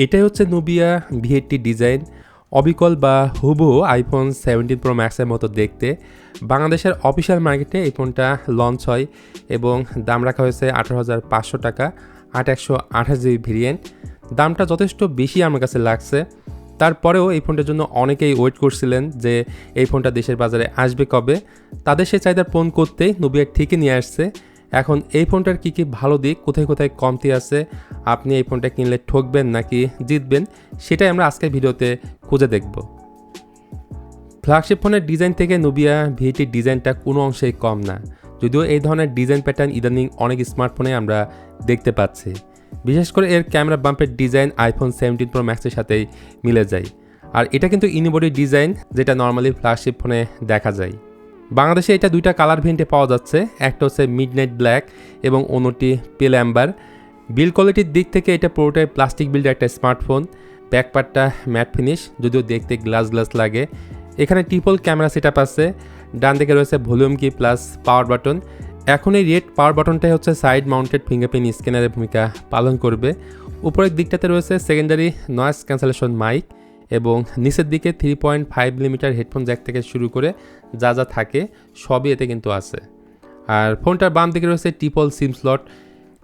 এটাই হচ্ছে Nubia V80 design, অবিকল বা হুবহু আইফোন 17 প্রো ম্যাক্সের মতো দেখতে। বাংলাদেশের অফিসিয়াল মার্কেটে এই ফোনটা লঞ্চ হয় এবং দাম রাখা হয়েছে 18,500 টাকা, 8/128 GB ভেরিয়েন্ট। দামটা যথেষ্ট বেশি আমার কাছে লাগছে। তারপরেও এই ফোনটার জন্য অনেকেই ওয়েট করছিলেন যে এই ফোনটা দেশের বাজারে আসবে কবে। তাদের সে চাহিদা পূরণ করতেই নুবিয়া ঠিকই নিয়ে আসছে। এখন এই ফোনটার কী কী ভালো দিক, কোথায় কোথায় কমতি আছে, আপনি এই ফোনটা কিনলে ঠকবেন নাকি জিতবেন, সেটাই আমরা আজকের ভিডিওতে খুঁজে দেখব। ফ্ল্যাগশিপ ফোনের ডিজাইন থেকে নুবিয়া V80 ডিজাইনটা কোনো অংশেই কম না, যদিও এই ধরনের ডিজাইন প্যাটার্ন ইদানিং অনেক স্মার্টফোনে আমরা দেখতে পাচ্ছি। বিশেষ করে এর ক্যামেরা বাম্পের ডিজাইন আইফোন 17 প্রো ম্যাক্সের সাথেই মিলে যায়। আর এটা কিন্তু ইউনিবডি ডিজাইন, যেটা নর্মালি ফ্ল্যাগশিপ ফোনে দেখা যায়। বাংলাদেশে এটা দুইটা কালার ভেরিয়েন্টে পাওয়া যাচ্ছে, একটা হচ্ছে মিডনাইট ব্ল্যাক এবং অন্যটি পেল অ্যাম্বার। বিল্ড কোয়ালিটির দিক থেকে এটা পুরোটাই প্লাস্টিক বিল্ডের একটা স্মার্টফোন। ব্যাকপার্টটা ম্যাট ফিনিশ, যদিও দেখতে গ্লাস লাগে। এখানে ট্রিপল ক্যামেরা সেটআপ আছে। ডান দিকে রয়েছে ভলিউম কি প্লাস পাওয়ার বাটন। এখন এই রেড পাওয়ার বাটনটাই হচ্ছে সাইড মাউন্টেড ফিঙ্গারপ্রিন্ট স্ক্যানারের ভূমিকা পালন করবে। উপরের দিকটাতে রয়েছে সেকেন্ডারি নয়েজ ক্যান্সেলেশন মাইক এবং নিচের দিকে 3.5 মিলিমিটার হেডফোন জ্যাক থেকে শুরু করে যা যা থাকে সবই এতে কিন্তু আছে। আর ফোনটার বাম দিকে রয়েছে ট্রিপল সিম স্লট।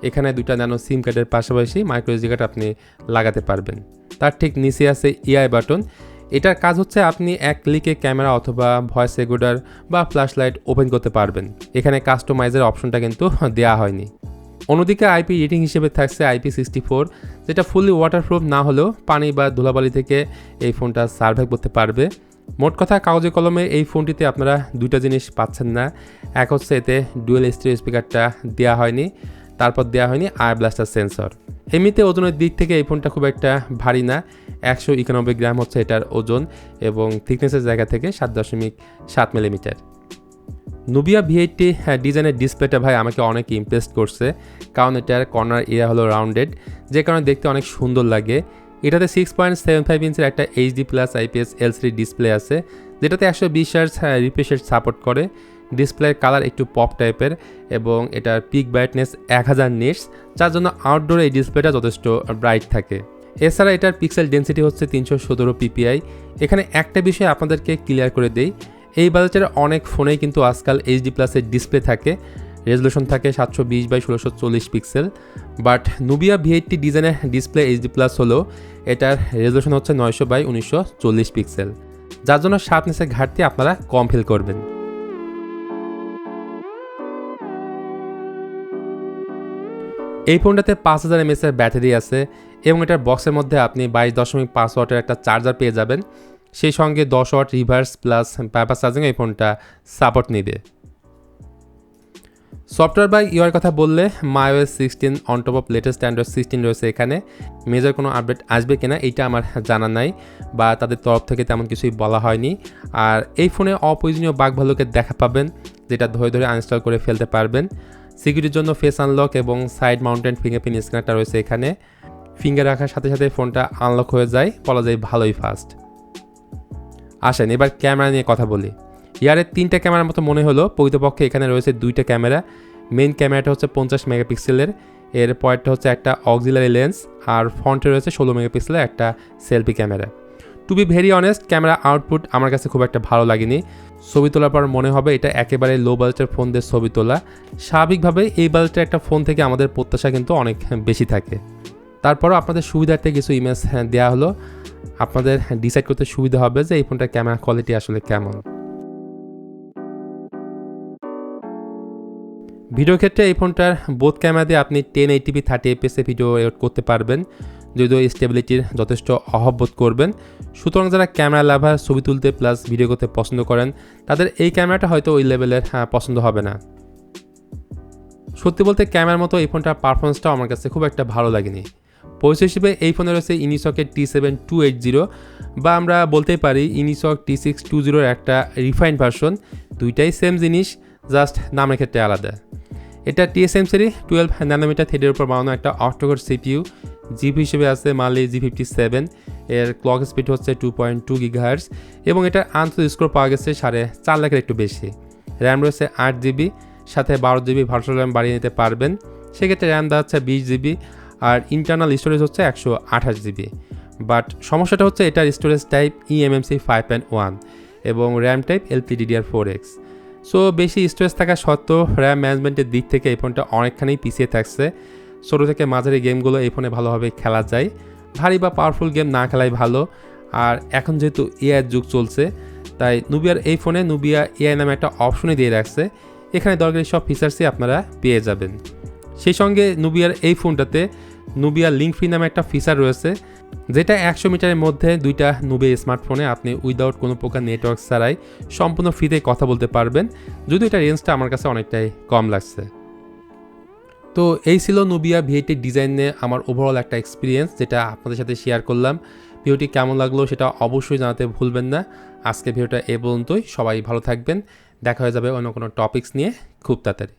এখানে দুইটা ন্যানো সিম কার্ডের পাশাপাশি মাইক্রো এসডি কার্ড আপনি লাগাতে পারবেন। তার ঠিক নিচে আছে এআই বাটন। এটার কাজ হচ্ছে আপনি এক ক্লিকে ক্যামেরা অথবা ভয়েস রেকর্ডার বা ফ্ল্যাশ লাইট ওপেন করতে পারবেন। এখানে কাস্টমাইজের অপশনটা কিন্তু দেওয়া হয়নি। অন্যদিকে আইপি রেটিং হিসেবে থাকছে IP64, যেটা ফুললি ওয়াটারপ্রুফ না হলেও পানি বা ধুলাবালি থেকে এই ফোনটা সার্ভাইভ করতে পারবে। মোট কথা কাগজে কলমে এই ফোনটিতে আপনারা দুইটা জিনিস পাচ্ছেন না। এক হচ্ছে এতে ডুয়েল স্টিরিও স্পিকারটা দেওয়া হয়নি, তারপর দেওয়া হয়নি আয়ার ব্লাস্টার সেন্সর। এমনিতে ওজনের দিক থেকে এই ফোনটা খুব একটা ভারী না, 191 গ্রাম হচ্ছে এটার ওজন এবং থিকনেসের জায়গা থেকে 7.7 মিলিমিটার। নুবিয়া V80 ডিজাইনের ডিসপ্লেটা ভাই আমাকে অনেক ইমপ্রেস করছে, কারণ এটার কর্নার এরিয়া হলো রাউন্ডেড, যে কারণে দেখতে অনেক সুন্দর লাগে। এটাতে 6.75 ইঞ্চের একটা HD+ IPS LCD ডিসপ্লে আছে, যেটাতে 120 Hz রিফ্রেশ রেট সাপোর্ট করে। ডিসপ্লের কালার একটু পপ টাইপের এবং এটার পিক ব্রাইটনেস 1000 নিটস, যার জন্য আউটডোরে এই ডিসপ্লেটা যথেষ্ট ব্রাইট থাকে। এছাড়া এটার পিক্সেল ডেন্সিটি হচ্ছে 317 ppi। এখানে একটা বিষয় আপনাদেরকে ক্লিয়ার করে দেই, এই বাজেটের অনেক ফোনেই কিন্তু আজকাল HD+ এর ডিসপ্লে থাকে, রেজলিউশন থাকে 720x1640 pixel. But Nubia V80 ডিজাইনের ডিসপ্লে HD+ হলেও এটার রেজলিউশন হচ্ছে 900x1940 পিক্সেল, যার জন্য শার্পনেসের ঘাটতি আপনারা কম ফিল করবেন। এই ফোনটাতে 5000 mAh এর ব্যাটারি আছে এবং এটার বক্সের মধ্যে আপনি 22.5 ওয়াটের একটা চার্জার পেয়ে যাবেন। সেই সঙ্গে 10 watt reverse plus paper charging এই ফোনটা সাপোর্ট নেবে। সফটওয়্যার বা ইউআই কথা বললে MyOS 16 on top of latest Android 16 রয়েছে। এখানে মেজর কোনো আপডেট আসবে কিনা এইটা আমার জানা নাই, বা তাদের তরফ থেকে তেমন কিছুই বলা হয়নি। আর এই ফোনে অপ্রয়োজনীয় বাগ ভালুকের দেখা পাবেন, যেটা ধরে ধরে আনইনস্টল করে ফেলতে পারবেন। সিকিউরিটির জন্য ফেস আনলক এবং সাইড মাউন্টেড ফিঙ্গারপ্রিন্ট স্ক্যানারটা রয়েছে এখানে। ফিঙ্গার রাখার সাথে সাথে ফোনটা আনলক হয়ে যায়, বলা যায় ভালোই ফাস্ট। আসেন এবার ক্যামেরা নিয়ে কথা বলি। ইয়ারের 3টা ক্যামেরার মতো মনে হলো, প্রকৃতপক্ষে এখানে রয়েছে 2টা ক্যামেরা। মেইন ক্যামেরাটা হচ্ছে 50 মেগাপিক্সেলের, এর পরেরটা হচ্ছে একটা অক্সিলারি লেন্স, আর ফ্রন্টে রয়েছে 16 মেগাপিক্সেলের একটা selfie camera. To be very honest, camera output আমার কাছে খুব একটা ভালো লাগেনি। ছবি তোলার পর মনে হবে এটা একেবারে লো বাজেটের ফোন দিয়ে ছবি তোলা। স্বাভাবিকভাবে এই বাজেটের একটা ফোন থেকে আমাদের প্রত্যাশা কিন্তু অনেক বেশি থাকে। তারপরও আপনাদের সুবিধার্থে কিছু ইমেজ দেওয়া হলো, আপনাদের ডিসাইড করতে সুবিধা হবে যে এই ফোনটার ক্যামেরা কোয়ালিটি আসলে কেমন। ভিডিও ক্ষেত্রে এই ফোনটার বোথ ক্যামেরা দিয়ে আপনি 1080p 30fps ভিডিও রেকর্ড করতে পারবেন, যদিও স্টেবিলিটির যথেষ্ট অভাব বোধ করবেন। সুতরাং যারা ক্যামেরা লাভার, ছবি তুলতে প্লাস ভিডিও করতে পছন্দ করেন, তাদের এই ক্যামেরাটা হয়তো ওই লেভেলের পছন্দ হবে না। সত্যি বলতে ক্যামেরার মতো এই ফোনটার পারফরমেন্সটাও আমার কাছে খুব একটা ভালো লাগেনি। পরিচয় হিসেবে এই ফোনে রয়েছে ইনিসকের T7280, বা আমরা বলতেই পারি ইনিসক T620 একটা রিফাইন্ড ভার্সন। দুইটাই সেম জিনিস, জাস্ট নামের ক্ষেত্রে আলাদা। এটা TSMC 12 ন্যানোমিটার থ্রেডের উপর বানানো একটা অক্টোকোর CPU। জিপি হিসেবে আছে মালি G57, এর ক্লক স্পিড হচ্ছে 2.2 GHz এবং এটার আন্তর্জাতিক স্কোর পাওয়া গেছে 4.5 লাখের একটু বেশি। র্যাম রয়েছে 8 GB, সাথে 12 GB ভার্চুয়াল র্যাম বাড়িয়ে নিতে পারবেন, সেক্ষেত্রে র্যাম দেওয়া হচ্ছে 20 GB। আর ইন্টারনাল স্টোরেজ হচ্ছে 128 GB। বাট সমস্যাটা হচ্ছে এটার স্টোরেজ টাইপ eMMC 5.1 এবং র্যাম টাইপ LPDDR4X। সো বেশি স্টোরেজ থাকা সত্ত্বেও র্যাম ম্যানেজমেন্টের দিক থেকে এই ফোনটা অনেকখানি পিছিয়ে থাকছে। ছোটো থেকে মাঝারি গেমগুলো এই ফোনে ভালোভাবে খেলা যায়, ভারী বা পাওয়ারফুল গেম না খেলাই ভালো। আর এখন যেহেতু এআই যুগ চলছে, তাই নুবিয়ার এই ফোনে নুবিয়া এআই নামে একটা অপশনই দিয়ে রাখছে। এখানে দরকারি সব ফিচার্সই আপনারা পেয়ে যাবেন। সেই সঙ্গে নুবিয়ার এই ফোনটাতে নুবিয়া লিঙ্ক ফ্রি নামে একটা ফিচার রয়েছে, যেটা 100 মিটারের মধ্যে দুইটা নুবিয়া স্মার্টফোনে আপনি উইদাউট কোনো প্রকার নেটওয়ার্ক ছাড়াই সম্পূর্ণ ফ্রিতে কথা বলতে পারবেন। যদিও এটা রেঞ্জটা আমার কাছে অনেকটাই কম লাগছে। তো এই ছিল নুবিয়া V80 ডিজাইন নিয়ে আমার ওভারঅল একটা এক্সপিরিয়েন্স, যেটা আপনাদের সাথে শেয়ার করলাম। ভিডিওটি কেমন লাগলো সেটা অবশ্যই জানাতে ভুলবেন না। আজকে ভিডিওটা এ পর্যন্তই। সবাই ভালো থাকবেন, দেখা হয়ে যাবে অন্য কোনো টপিকস নিয়ে খুব তাড়াতাড়ি।